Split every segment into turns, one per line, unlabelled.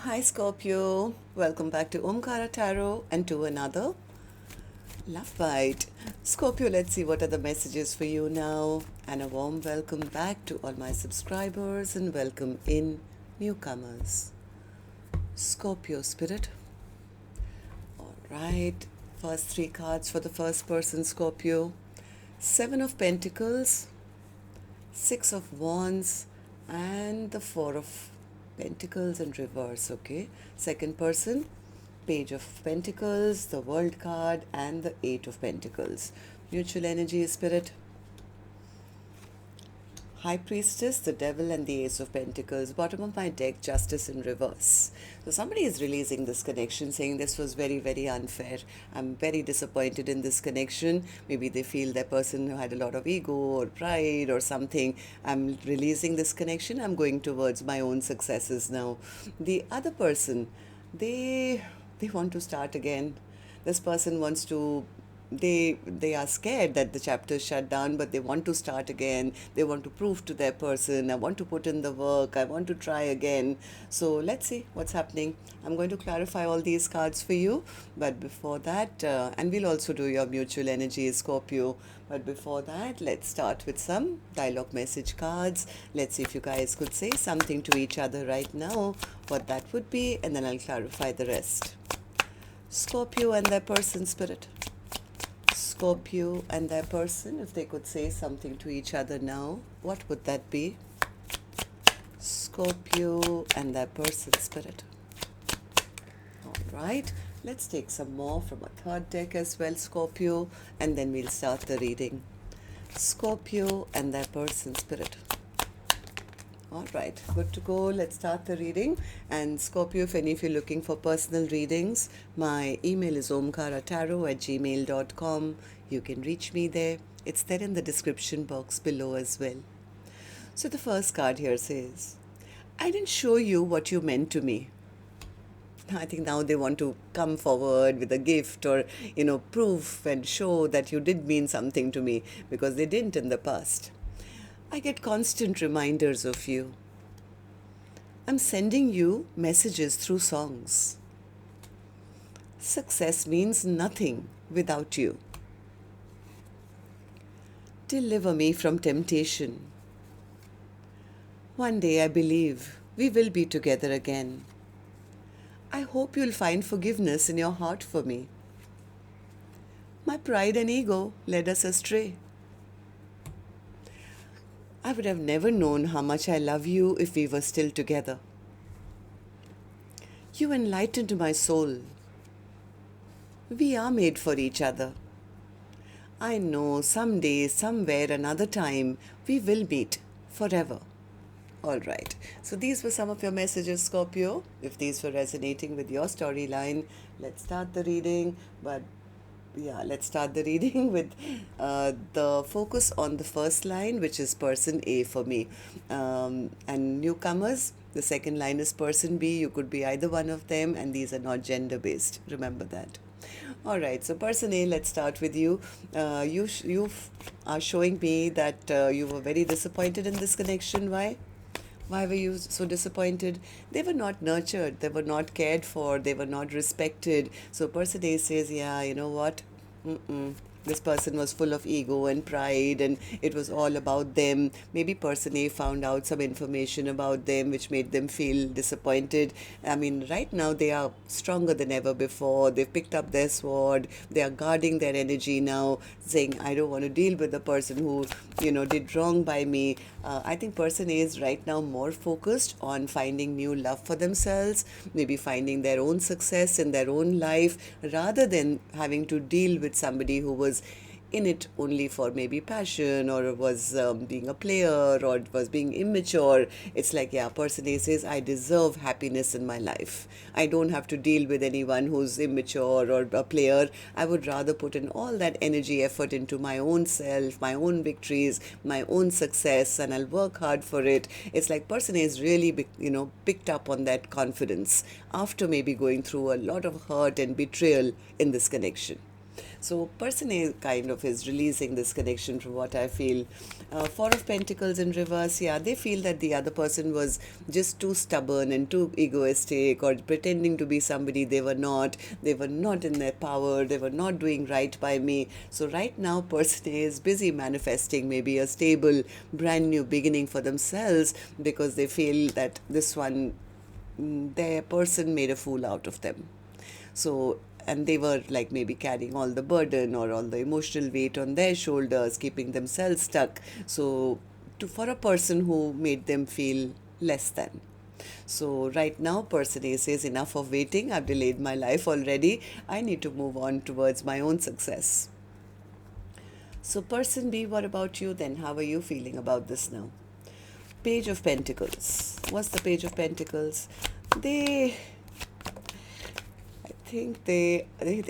Hi Scorpio, welcome back to Omkaratarot and to another Love Bite. Scorpio, let's see what are the messages for you now. And a warm welcome back to all my subscribers and welcome in newcomers. Scorpio Spirit. Alright, first three cards for the first person, Scorpio. Seven of Pentacles, Six of Wands, and the Four of Pentacles in reverse, okay? Second person, Page of Pentacles, the World card, and the Eight of Pentacles. Mutual energy, Spirit. High Priestess, the Devil, and the Ace of Pentacles. Bottom of my deck, Justice in reverse. So somebody is releasing this connection, saying this was very, very unfair. I'm very disappointed in this connection. Maybe they feel that person who had a lot of ego or pride or something. I'm releasing this connection. I'm going towards my own successes now. The other person, they want to start again. This person wants to, they are scared that the chapter is shut down, but they want to start again. They want to prove to their person, I want to put in the work, I want to try again. So let's see what's happening. I'm going to clarify all these cards for you, but before that, and we'll also do your mutual energy, Scorpio. But before that, let's start with some dialogue message cards. Let's see if you guys could say something to each other right now, what that would be, and then I'll clarify the rest. Scorpio and their person, Spirit. Scorpio and their person, if they could say something to each other now, what would that be? Scorpio and their person, Spirit. All right, let's take some more from a third deck as well, Scorpio, and then we'll start the reading. Scorpio and their person, Spirit. All right, good to go. Let's start the reading. And Scorpio, if any of you are looking for personal readings, my email is omkaratarot@gmail.com. You can reach me there. It's there in the description box below as well. So the first card here says, I didn't show you what you meant to me. I think now they want to come forward with a gift or, proof and show that you did mean something to me because they didn't in the past. I get constant reminders of you. I'm sending you messages through songs. Success means nothing without you. Deliver me from temptation. One day I believe we will be together again. I hope you'll find forgiveness in your heart for me. My pride and ego led us astray. I would have never known how much I love you if we were still together. You enlightened my soul. We are made for each other. I know someday, somewhere, another time, we will meet forever. All right. So these were some of your messages, Scorpio. If these were resonating with your storyline, let's start the reading. Let's start the reading with the focus on the first line, which is person A for me. And newcomers, the second line is person B. You could be either one of them, and these are not gender-based. Remember that. All right, so person A, let's start with you. You are showing me that you were very disappointed in this connection. Why? Why were you so disappointed? They were not nurtured, they were not cared for, they were not respected. So person A says, yeah, you know what? This person was full of ego and pride and it was all about them. Maybe person A found out some information about them which made them feel disappointed. I mean, right now they are stronger than ever before. They've picked up their sword. They are guarding their energy now, saying, I don't want to deal with the person who, did wrong by me. I think person A is right now more focused on finding new love for themselves, maybe finding their own success in their own life, rather than having to deal with somebody who was in it only for maybe passion or was being a player or was being immature. It's like, yeah, person A says, I deserve happiness in my life. I don't have to deal with anyone who's immature or a player. I would rather put in all that energy, effort into my own self, my own victories, my own success, and I'll work hard for it. It's like person A is really, picked up on that confidence after maybe going through a lot of hurt and betrayal in this connection. So person A kind of is releasing this connection from what I feel. Four of Pentacles in reverse, yeah, they feel that the other person was just too stubborn and too egoistic, or pretending to be somebody they were not. They were not in their power. They were not doing right by me. So right now person A is busy manifesting maybe a stable, brand new beginning for themselves, because they feel that this one, their person made a fool out of them. So, and they were like maybe carrying all the burden or all the emotional weight on their shoulders, keeping themselves stuck. So, for a person who made them feel less than. So right now person A says, enough of waiting, I've delayed my life already, I need to move on towards my own success. So person B, what about you then? How are you feeling about this now? Page of Pentacles. What's the Page of Pentacles? They think they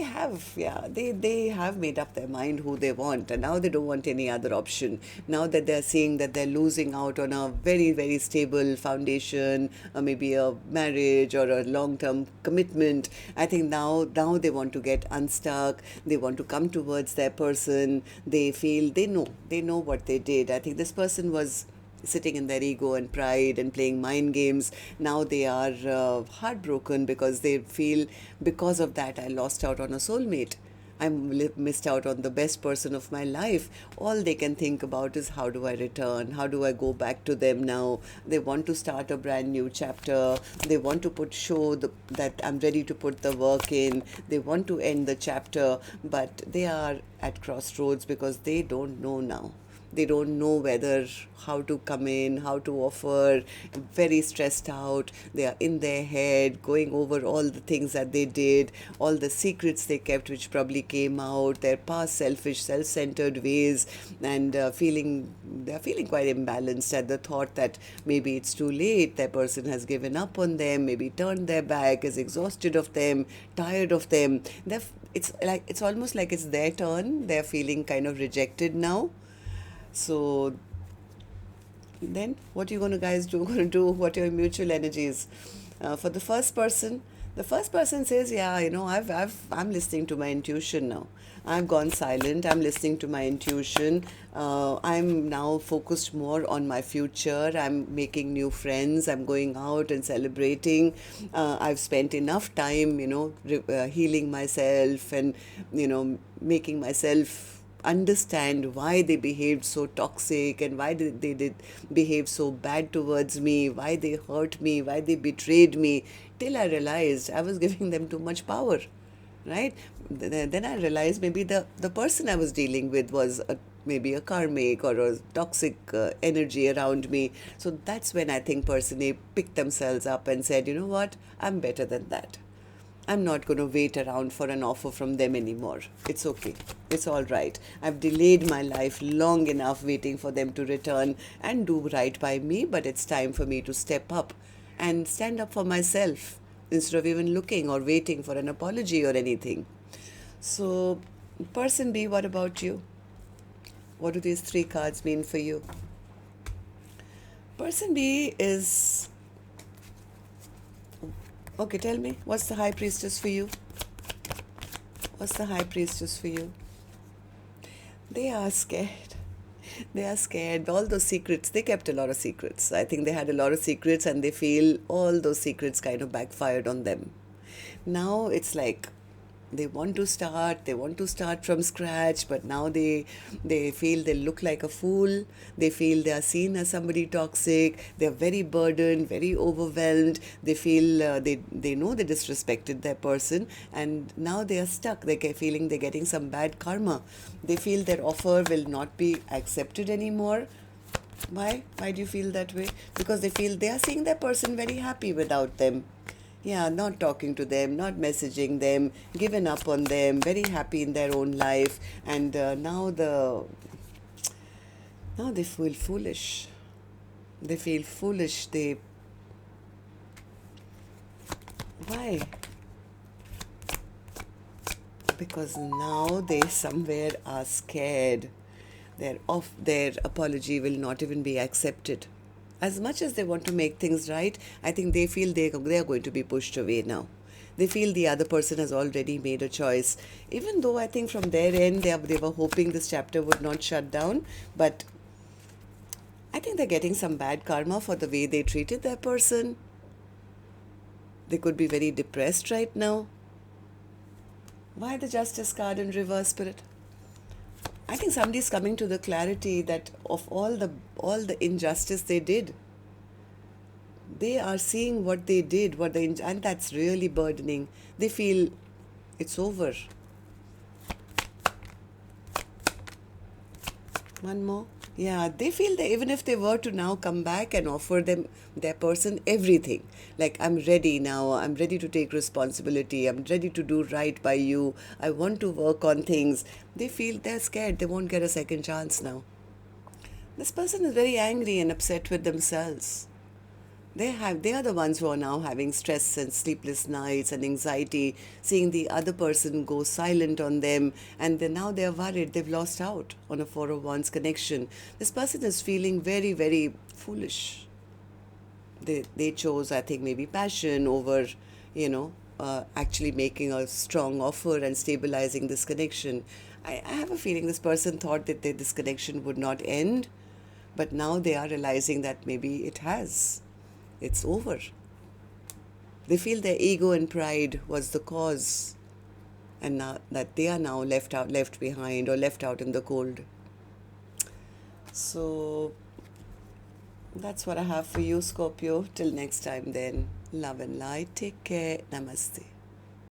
have, yeah, they have made up their mind who they want, and now they don't want any other option. Now that they're seeing that they're losing out on a very, very stable foundation, or maybe a marriage or a long-term commitment, I think now they want to get unstuck. They want to come towards their person. They feel they know what they did. I think this person was sitting in their ego and pride and playing mind games. Now they are heartbroken because they feel, because of that I lost out on a soulmate. I missed out on the best person of my life. All they can think about is, how do I return? How do I go back to them now? They want to start a brand new chapter. They want to that I'm ready to put the work in. They want to end the chapter, but they are at crossroads because they don't know now. They don't know whether, how to come in, how to offer, very stressed out. They are in their head, going over all the things that they did, all the secrets they kept, which probably came out, their past selfish, self-centered ways, and they're feeling quite imbalanced at the thought that maybe it's too late, their person has given up on them, maybe turned their back, is exhausted of them, tired of them. It's almost like it's their turn. They're feeling kind of rejected now. So then what are you going to guys do? Going to do what are your mutual energies? For the first person says, yeah, I'm listening to my intuition now. I've gone silent. I'm listening to my intuition. I'm now focused more on my future. I'm making new friends. I'm going out and celebrating. I've spent enough time, healing myself and, making myself understand why they behaved so toxic and why they did behave so bad towards me, why they hurt me, why they betrayed me, till I realized I was giving them too much power, right? Then I realized maybe the person I was dealing with was maybe a karmic or a toxic energy around me. So that's when I think person A picked themselves up and said, you know what, I'm better than that. I'm not going to wait around for an offer from them anymore. It's okay. It's all right. I've delayed my life long enough waiting for them to return and do right by me, but it's time for me to step up and stand up for myself instead of even looking or waiting for an apology or anything. So, person B, what about you? What do these three cards mean for you? Person B is... Okay, tell me, what's the High Priestess for you? What's the High Priestess for you? They are scared. They are scared. All those secrets, they kept a lot of secrets. I think they had a lot of secrets and they feel all those secrets kind of backfired on them. Now it's like they want to start from scratch, but now they feel they look like a fool. They feel they are seen as somebody toxic. They're very burdened, very overwhelmed. They feel they know they disrespected their person, and now they are stuck. They're feeling they're getting some bad karma. They feel their offer will not be accepted anymore. Why do you feel that way? Because they feel they are seeing their person very happy without them. Yeah, not talking to them, not messaging them, given up on them, very happy in their own life, and now they feel foolish. They feel foolish. Why? Because now they somewhere are scared. Their apology will not even be accepted. As much as they want to make things right, I think they feel they are going to be pushed away now. They feel the other person has already made a choice. Even though I think from their end they were hoping this chapter would not shut down, but I think they're getting some bad karma for the way they treated their person. They could be very depressed right now. Why the Justice card in reverse, Spirit? I think somebody's coming to the clarity that of all the injustice they did, they are seeing what they did, and that's really burdening. They feel it's over. One more. Yeah, they feel that even if they were to now come back and offer their person everything, like, I'm ready now, I'm ready to take responsibility, I'm ready to do right by you, I want to work on things, they feel they're scared, they won't get a second chance now. This person is very angry and upset with themselves. They are the ones who are now having stress and sleepless nights and anxiety, seeing the other person go silent on them, and now they're worried they've lost out on a 4 of Wands connection. This person is feeling very, very foolish. They chose, I think, maybe passion over, actually making a strong offer and stabilizing this connection. I have a feeling this person thought that this connection would not end, but now they are realizing that maybe it has. It's over. They feel their ego and pride was the cause, and now that they are now left behind, or left out in the cold. So that's what I have for you, Scorpio. Till next time then. Love and light. Take care. Namaste.